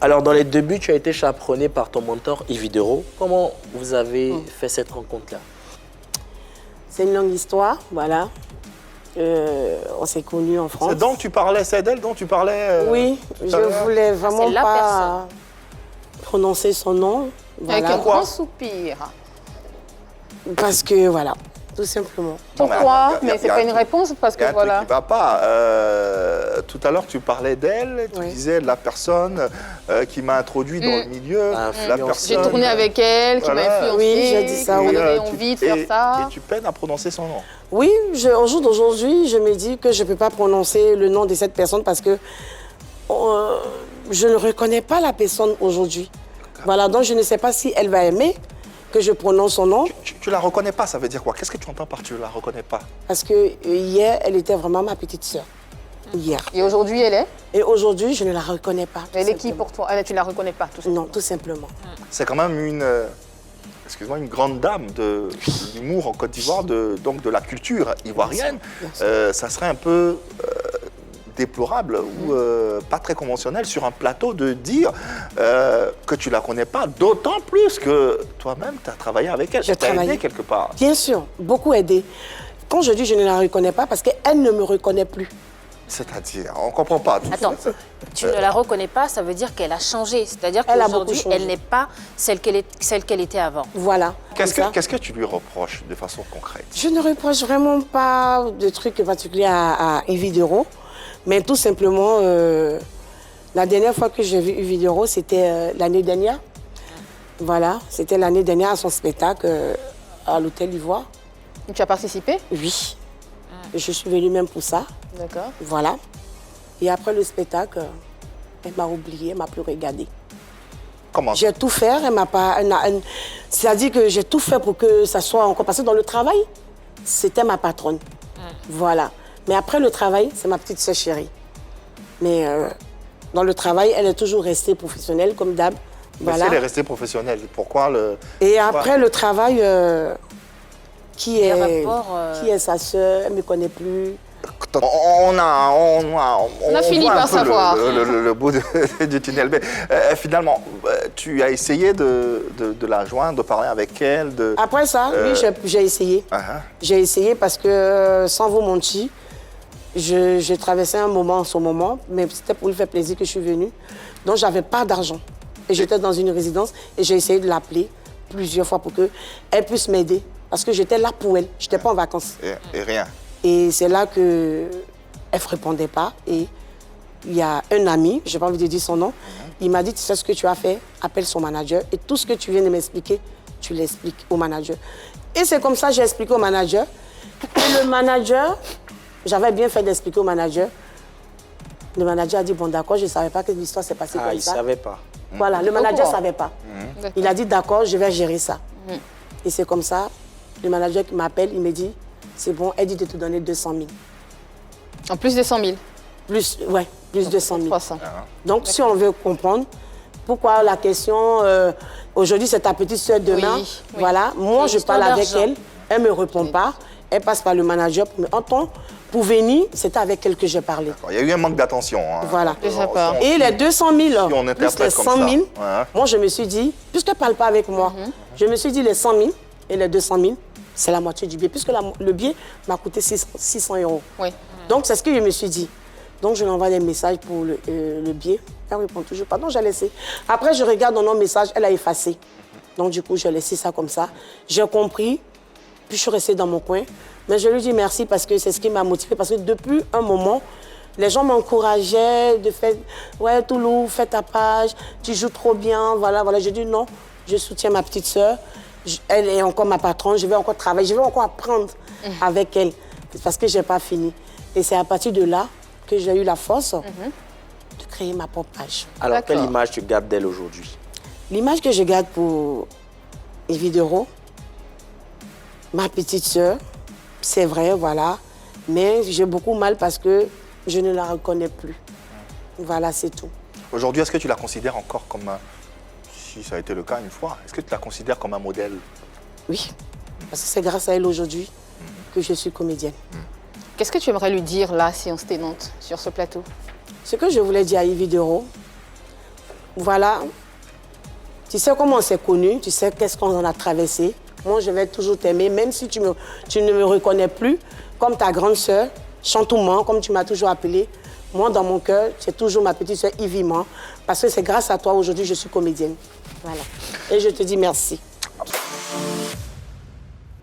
Alors, dans les débuts, tu as été chaperonné par ton mentor, Yves Dero. Comment vous avez fait cette rencontre-là? C'est une longue histoire, voilà. On s'est connus en France. C'est d'elle dont tu parlais Oui, je voulais vraiment pas prononcer son nom. Voilà. Avec un grand soupir. Parce que, voilà, tout simplement. Pourquoi? Mais c'est pas une réponse parce que voilà. Truc qui va pas. Tout à l'heure, tu parlais d'elle, tu disais la personne qui m'a introduit dans le milieu. J'ai tourné avec elle, qui m'a influencé. Oui, j'ai dit ça. On avait envie de faire ça. Et tu peines à prononcer son nom. Oui, au jour d'aujourd'hui, je me dis que je ne peux pas prononcer le nom de cette personne parce que je ne reconnais pas la personne aujourd'hui. Voilà, donc je ne sais pas si elle va aimer que je prononce son nom. Tu la reconnais pas, ça veut dire quoi? Qu'est-ce que tu entends par tu la reconnais pas? Parce que hier, elle était vraiment ma petite sœur. Hier. Et aujourd'hui, elle est? Et aujourd'hui, je ne la reconnais pas. Elle est qui pour toi? Tu la reconnais pas, tout simplement? Non, tout simplement. C'est quand même une grande dame de l'humour en Côte d'Ivoire, donc de la culture ivoirienne. Bien sûr. Ça serait un peu déplorable ou pas très conventionnel sur un plateau de dire que tu la connais pas, d'autant plus que toi-même, tu as travaillé avec elle. Tu as aidé quelque part. Bien sûr, beaucoup aidé. Quand je dis je ne la reconnais pas, parce qu'elle ne me reconnaît plus. C'est-à-dire, on ne comprend pas tout. Attends, tu ne la reconnais pas, ça veut dire qu'elle a changé. C'est-à-dire qu'aujourd'hui, elle n'est pas celle qu'elle était avant. Voilà. Qu'est-ce que tu lui reproches de façon concrète? Je ne reproche vraiment pas de trucs particuliers à Yves Dero, mais tout simplement, la dernière fois que j'ai vu Yves Dero, c'était l'année dernière. Voilà, c'était l'année dernière à son spectacle à l'Hôtel Ivoire. Tu as participé? Oui. Je suis venue même pour ça. D'accord. Voilà. Et après le spectacle, elle m'a oubliée, elle m'a plus regardée. Comment? J'ai tout fait, elle m'a pas... C'est-à-dire que j'ai tout fait pour que ça soit encore... Parce que dans le travail, c'était ma patronne. Voilà. Mais après le travail, c'est ma petite sœur chérie. Mais dans le travail, elle est toujours restée professionnelle, comme d'hab. Mais si elle est restée professionnelle, pourquoi le... Et après le travail... Qui est sa sœur, elle ne me connaît plus. On a fini par savoir. Le bout du tunnel. Mais finalement, tu as essayé de la joindre, de parler avec elle. Après ça, oui, j'ai essayé. J'ai essayé parce que, sans vous mentir, j'ai traversé un moment en ce moment, mais c'était pour lui faire plaisir que je suis venue. Donc, je n'avais pas d'argent. Et j'étais dans une résidence et j'ai essayé de l'appeler plusieurs fois pour qu'elle puisse m'aider. Parce que j'étais là pour elle, je n'étais pas en vacances. Et rien. Et c'est là qu'elle ne répondait pas. Et il y a un ami, je n'ai pas envie de dire son nom, il m'a dit, tu sais ce que tu as fait, appelle son manager. Et tout ce que tu viens de m'expliquer, tu l'expliques au manager. Et c'est comme ça que j'ai expliqué au manager. Et le manager, j'avais bien fait d'expliquer au manager. Le manager a dit, bon d'accord, je ne savais pas que l'histoire s'est passée comme ça. Il ne savait pas. Voilà, le manager ne savait pas. Il a dit, d'accord, je vais gérer ça. Et c'est comme ça. Le manager qui m'appelle, il me dit, c'est bon, elle dit de te donner 200 000. En plus de 100 000? Plus, ouais, plus de 100 000. 300. Donc, si on veut comprendre, pourquoi la question, aujourd'hui c'est ta petite soeur, demain, voilà, moi je parle avec elle, elle ne me répond pas, elle passe par le manager, mais pour venir, c'était avec elle que j'ai parlé. Il y a eu un manque d'attention. Voilà. Et les 200 000, plus les 100 000, moi je me suis dit, puisqu'elle ne parle pas avec moi, je me suis dit les 100 000 et les 200 000, c'est la moitié du billet, puisque le billet m'a coûté 600 €. Oui. Donc, c'est ce que je me suis dit. Donc, je lui envoie des messages pour le billet. Elle ne répond toujours pas. Donc, j'ai laissé. Après, je regarde dans nos messages, elle a effacé. Donc, du coup, j'ai laissé ça comme ça. J'ai compris. Puis, je suis restée dans mon coin. Mais je lui dis merci parce que c'est ce qui m'a motivée. Parce que depuis un moment, les gens m'encourageaient de faire « Ouais, Toulou, fais ta page, tu joues trop bien. » Voilà, voilà. J'ai dit non, je soutiens ma petite sœur. Elle est encore ma patronne, je vais encore travailler, je vais encore apprendre avec elle. Parce que je n'ai pas fini. Et c'est à partir de là que j'ai eu la force de créer ma propre page. Alors, quelle image tu gardes d'elle aujourd'hui? L'image que je garde pour Yves Dero, ma petite sœur, c'est vrai, voilà. Mais j'ai beaucoup mal parce que je ne la reconnais plus. Voilà, c'est tout. Aujourd'hui, est-ce que tu la considères encore comme un... Si ça a été le cas une fois, est-ce que tu la considères comme un modèle? Oui, parce que c'est grâce à elle aujourd'hui que je suis comédienne. Qu'est-ce que tu aimerais lui dire là, si on se ténante sur ce plateau? Ce que je voulais dire à Yves Dero, voilà, tu sais comment on s'est connus, tu sais qu'est-ce qu'on en a traversé. Moi, je vais toujours t'aimer, même si tu ne me reconnais plus, comme ta grande sœur, Chantouman, comme tu m'as toujours appelée. Moi, dans mon cœur, c'est toujours ma petite sœur Yviment, parce que c'est grâce à toi aujourd'hui je suis comédienne. Voilà. Et je te dis merci.